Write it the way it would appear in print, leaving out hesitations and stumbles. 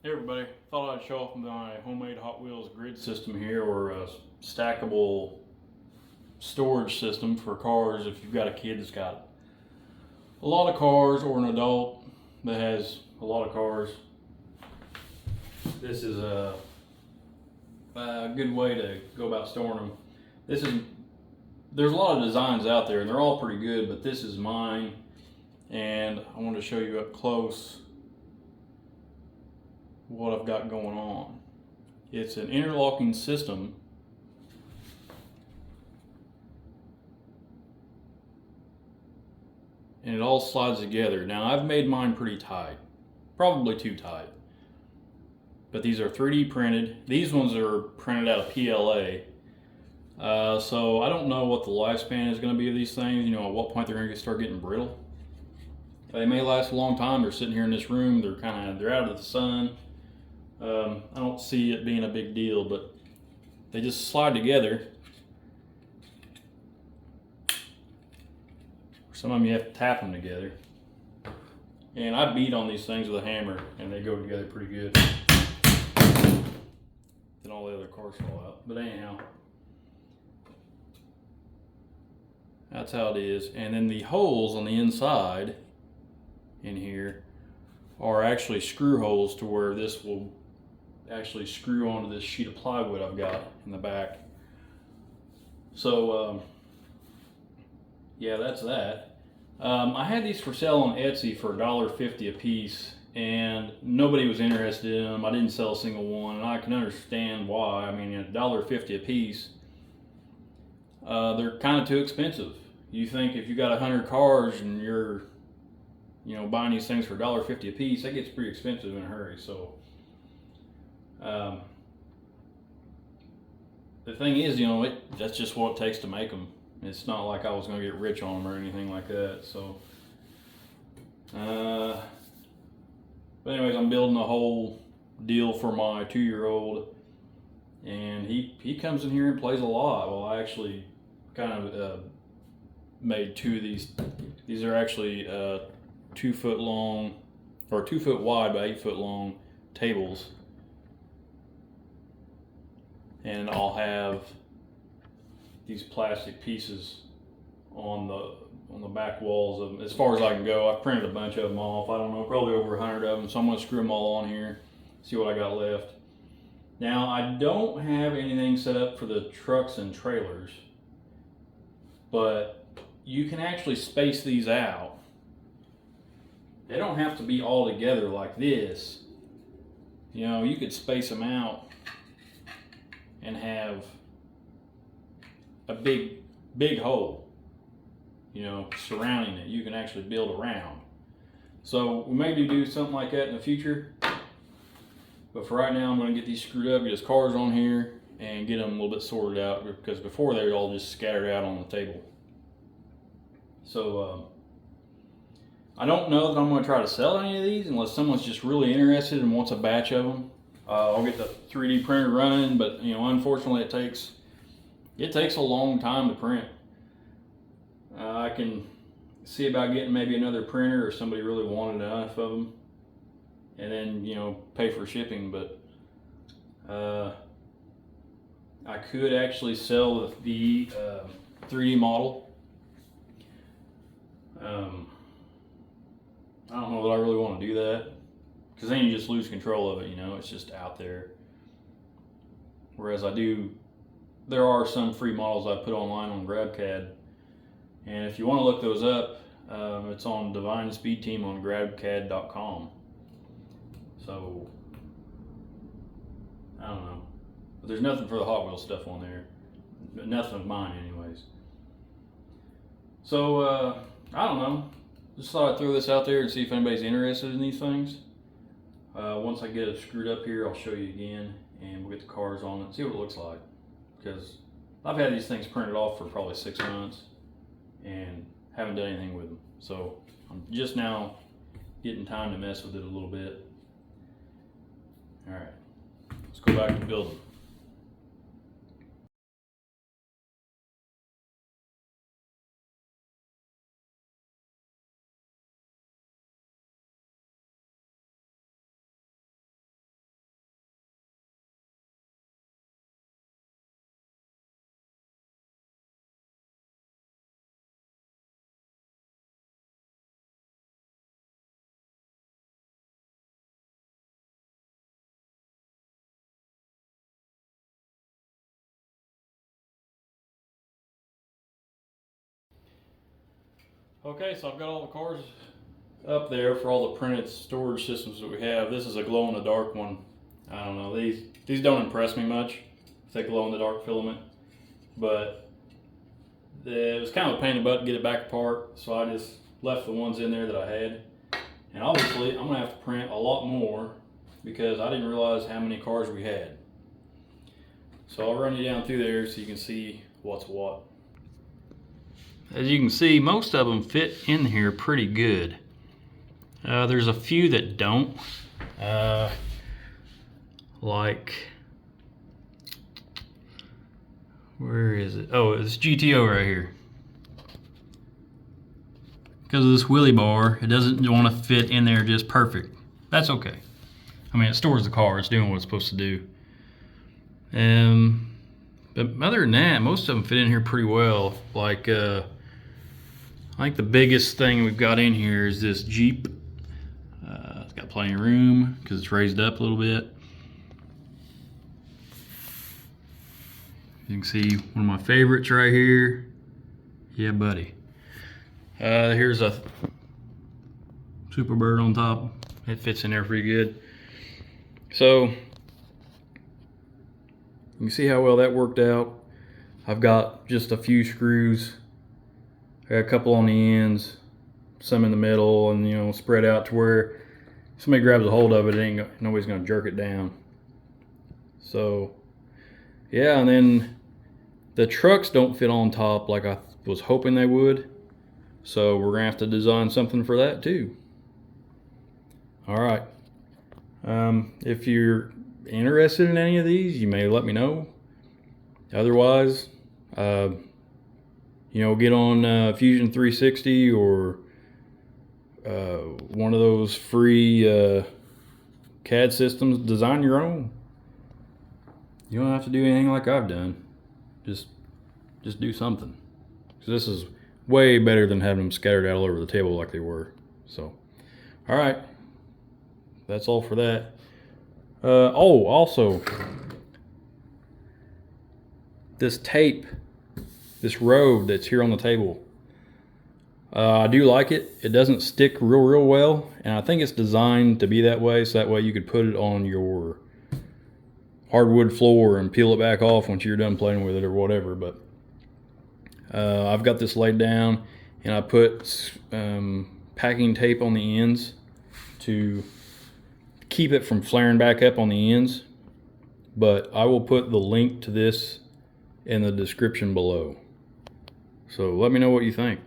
Hey everybody, thought I'd show off my homemade Hot Wheels grid system here, or a stackable storage system for cars if you've got a kid that's got a lot of cars, or an adult that has a lot of cars. This is a good way to go about storing them. There's a lot of designs out there and they're all pretty good, but this is mine, and I wanted to show you up close what I've got going on. It's an interlocking system, and it all slides together. Now I've made mine pretty tight, probably too tight, but these are 3D printed. These ones are printed out of PLA. So I don't know what the lifespan is going to be of these things. You know, at what point they're going to start getting brittle. They may last a long time. They're sitting here in this room. They're out of the sun. I don't see it being a big deal, but they just slide together. Some of them you have to tap them together. And I beat on these things with a hammer and they go together pretty good. Then all the other cars fall out. But anyhow, that's how it is. And then the holes on the inside in here are actually screw holes to where this will actually screw onto this sheet of plywood I've got in the back. So yeah, that's that. I had these for sale on Etsy for $1.50 a piece, and nobody was interested in them. I didn't sell a single one, and I can understand why. I mean, at $1.50 a piece, they're kind of too expensive. You think if you got 100 cars and you're, buying these things for $1.50 a piece, that gets pretty expensive in a hurry. So, the thing is, that's just what it takes to make them. It's not like I was going to get rich on them or anything like that. So, but anyways, I'm building a whole deal for my 2-year-old, and he comes in here and plays a lot. Well, I actually kind of made two of these. These are actually 2 foot long, or 2 foot wide by 8 foot long tables, and I'll have these plastic pieces on the back walls of them, as far as I can go. I've printed a bunch of them off. I don't know, probably over 100 of them. So I'm going to screw them all on here, see what I got left. Now, I don't have anything set up for the trucks and trailers, but you can actually space these out. They don't have to be all together like this. You could space them out and have a big hole, surrounding it. You can actually build around. So we maybe do something like that in the future. But for right now, I'm going to get these screwed up, get his cars on here, and get them a little bit sorted out, because before they were all just scattered out on the table. So I don't know that I'm going to try to sell any of these unless someone's just really interested and wants a batch of them. I'll get the 3D printer running, but unfortunately, it takes a long time to print. I can see about getting maybe another printer, or somebody really wanted enough of them, and then pay for shipping. But I could actually sell the 3D model. I don't know that I really want to do that, because then you just lose control of it. It's just out there. Whereas there are some free models I put online on GrabCAD, and if you want to look those up, it's on Divine Speed Team on grabcad.com. So I don't know, but there's nothing for the Hot Wheels stuff on there, nothing of mine anyways. So I don't know, just thought I'd throw this out there and see if anybody's interested in these things. Once I get it screwed up here, I'll show you again, and we'll get the cars on it and see what it looks like. Because I've had these things printed off for probably 6 months and haven't done anything with them. So I'm just now getting time to mess with it a little bit. All right, let's go back to building. Okay, so I've got all the cars up there for all the printed storage systems that we have. This is a glow-in-the-dark one. I don't know, these don't impress me much. It's a glow-in-the-dark filament, but it was kind of a pain in the butt to get it back apart, so I just left the ones in there that I had. And obviously, I'm gonna have to print a lot more because I didn't realize how many cars we had. So I'll run you down through there so you can see what's what. As you can see, most of them fit in here pretty good. There's a few that don't. Like, where is it? Oh, it's GTO right here. Because of this wheelie bar, it doesn't want to fit in there just perfect. That's okay. I mean, it stores the car. It's doing what it's supposed to do. But other than that, most of them fit in here pretty well. Like, I think the biggest thing we've got in here is this Jeep. It's got plenty of room because it's raised up a little bit. You can see one of my favorites right here. Yeah, buddy. Here's a Superbird on top. It fits in there pretty good. So you can see how well that worked out. I've got just a few screws. I got a couple on the ends, some in the middle, and you know, spread out to where somebody grabs a hold of it, nobody's gonna jerk it down. So yeah, and then the trucks don't fit on top like I was hoping they would. So we're gonna have to design something for that too. All right. If you're interested in any of these, you may let me know. Otherwise, you know, get on Fusion 360 or one of those free CAD systems. Design your own. You don't have to do anything like I've done. Just do something. So this is way better than having them scattered out all over the table like they were. So, all right. That's all for that. Oh, also, this tape, this road that's here on the table, I do like it. It doesn't stick real well, and I think it's designed to be that way, so that way you could put it on your hardwood floor and peel it back off once you're done playing with it or whatever. But I've got this laid down, and I put packing tape on the ends to keep it from flaring back up on the ends. But I will put the link to this in the description below. So let me know what you think.